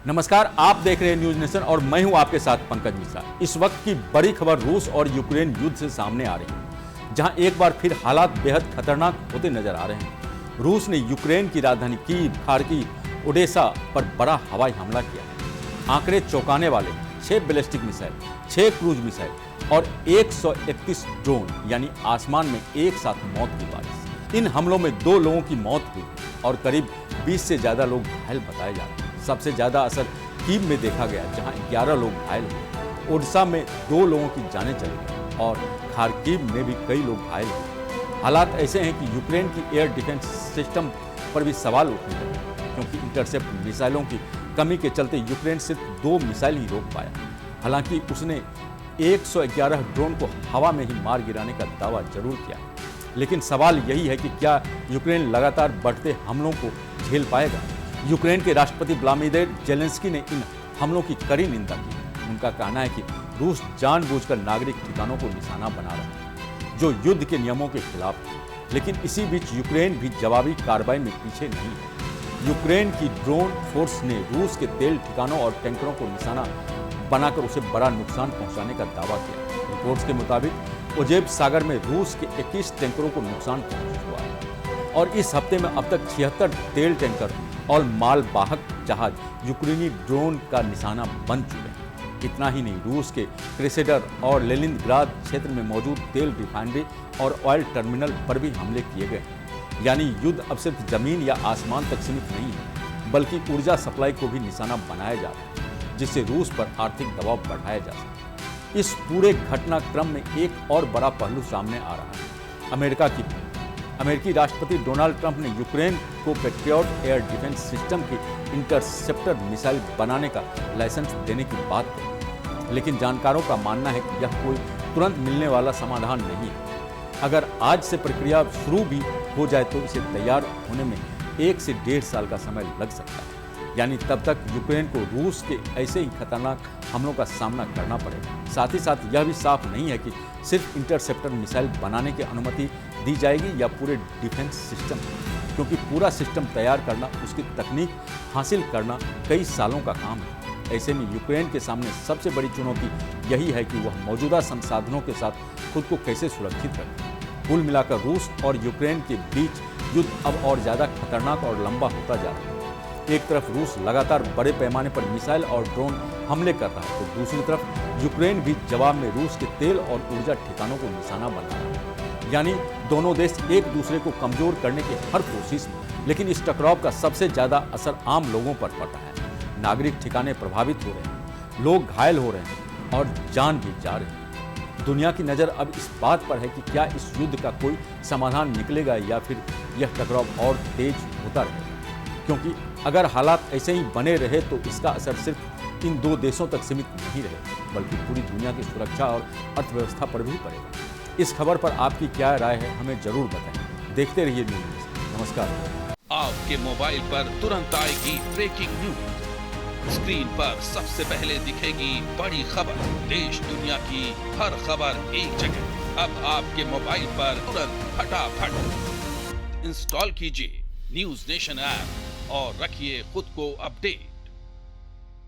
नमस्कार, आप देख रहे हैं न्यूज नेशन और मैं हूं आपके साथ पंकज मिश्रा। इस वक्त की बड़ी खबर रूस और यूक्रेन युद्ध से सामने आ रही है, जहां एक बार फिर हालात बेहद खतरनाक होते नजर आ रहे हैं। रूस ने यूक्रेन की राजधानी कीव, खार्किव, ओडेसा पर बड़ा हवाई हमला किया है। आंकड़े चौंकाने वाले, 6 बैलिस्टिक मिसाइल, 6 क्रूज मिसाइल और 131 ड्रोन यानी आसमान में एक साथ मौत की बारिश। इन हमलों में 2 लोगों की मौत हुई और करीब 20 से ज्यादा लोग घायल बताए जा रहे हैं। सबसे ज्यादा असर कीव में देखा गया, जहां 11 लोग घायल हुए। ओडिशा में 2 लोगों की जानें चली गई और खार्किव में भी कई लोग घायल हुए। हालात ऐसे हैं कि यूक्रेन की एयर डिफेंस सिस्टम पर भी सवाल उठने लगे, क्योंकि इंटरसेप्ट मिसाइलों की कमी के चलते यूक्रेन सिर्फ 2 मिसाइल ही रोक पाया। हालांकि उसने 111 ड्रोन को हवा में ही मार गिराने का दावा जरूर किया, लेकिन सवाल यही है कि क्या यूक्रेन लगातार बढ़ते हमलों को झेल पाएगा। यूक्रेन के राष्ट्रपति व्लादिमीर जेलेंस्की ने इन हमलों की कड़ी निंदा की। उनका कहना है कि रूस जानबूझकर नागरिक ठिकानों को निशाना बना रहा है, जो युद्ध के नियमों के खिलाफ है। लेकिन इसी बीच यूक्रेन भी जवाबी कार्रवाई में पीछे नहीं है। यूक्रेन की ड्रोन फोर्स ने रूस के तेल ठिकानों और टैंकरों को निशाना बनाकर उसे बड़ा नुकसान पहुंचाने का दावा किया। रिपोर्ट्स के मुताबिक ओजेब सागर में रूस के 21 टैंकरों को नुकसान पहुंचा है और इस हफ्ते में अब तक 76 तेल टैंकर और मालवाहक जहाज यूक्रेनी ड्रोन का निशाना बन चुके हैं। इतना ही नहीं, रूस के क्रेसेडर और लेनिनग्राद क्षेत्र में मौजूद तेल रिफाइनरी और ऑयल टर्मिनल पर भी हमले किए गए। यानी युद्ध अब सिर्फ जमीन या आसमान तक सीमित नहीं है, बल्कि ऊर्जा सप्लाई को भी निशाना बनाया जा रहा है, जिससे रूस पर आर्थिक दबाव बढ़ाया जा सके। इस पूरे घटनाक्रम में एक और बड़ा पहलू सामने आ रहा है। अमेरिकी राष्ट्रपति डोनाल्ड ट्रंप ने यूक्रेन को पैट्रियट एयर डिफेंस सिस्टम की इंटरसेप्टर मिसाइल बनाने का लाइसेंस देने की बात कही, लेकिन जानकारों का मानना है कि यह कोई तुरंत मिलने वाला समाधान नहीं है। अगर आज से प्रक्रिया शुरू भी हो जाए तो इसे तैयार होने में 1 से 1.5 साल का समय लग सकता है। यानी तब तक यूक्रेन को रूस के ऐसे ही खतरनाक हमलों का सामना करना पड़ेगा। साथ ही साथ यह भी साफ नहीं है कि सिर्फ इंटरसेप्टर मिसाइल बनाने की अनुमति दी जाएगी या पूरे डिफेंस सिस्टम, क्योंकि पूरा सिस्टम तैयार करना, उसकी तकनीक हासिल करना कई सालों का काम है। ऐसे में यूक्रेन के सामने सबसे बड़ी चुनौती यही है कि वह मौजूदा संसाधनों के साथ खुद को कैसे सुरक्षित रखे। कुल मिलाकर रूस और यूक्रेन के बीच युद्ध अब और ज़्यादा खतरनाक और लंबा होता जा रहा है। एक तरफ रूस लगातार बड़े पैमाने पर मिसाइल और ड्रोन हमले कर रहा है, तो दूसरी तरफ यूक्रेन भी जवाब में रूस के तेल और ऊर्जा ठिकानों को निशाना बना रहा है। यानी दोनों देश एक दूसरे को कमजोर करने की हर कोशिश में। लेकिन इस टकराव का सबसे ज्यादा असर आम लोगों पर पड़ रहा है। नागरिक ठिकाने प्रभावित हो रहे हैं, लोग घायल हो रहे हैं और जान भी जा रही है। दुनिया की नज़र अब इस बात पर है कि क्या इस युद्ध का कोई समाधान निकलेगा या फिर यह टकराव और तेज होता रहेगा। क्योंकि अगर हालात ऐसे ही बने रहे तो इसका असर सिर्फ इन 2 देशों तक सीमित नहीं रहेगा, बल्कि पूरी दुनिया की सुरक्षा और अर्थव्यवस्था पर भी पड़ेगा। इस खबर पर आपकी क्या राय है, हमें जरूर बताएं। देखते रहिए न्यूज नेशन। नमस्कार। आपके मोबाइल पर तुरंत आएगी ब्रेकिंग न्यूज। स्क्रीन पर सबसे पहले दिखेगी बड़ी खबर। देश दुनिया की हर खबर एक जगह। अब आपके मोबाइल पर तुरंत फटाफट इंस्टॉल कीजिए न्यूज नेशन ऐप और रखिए खुद को अपडेट।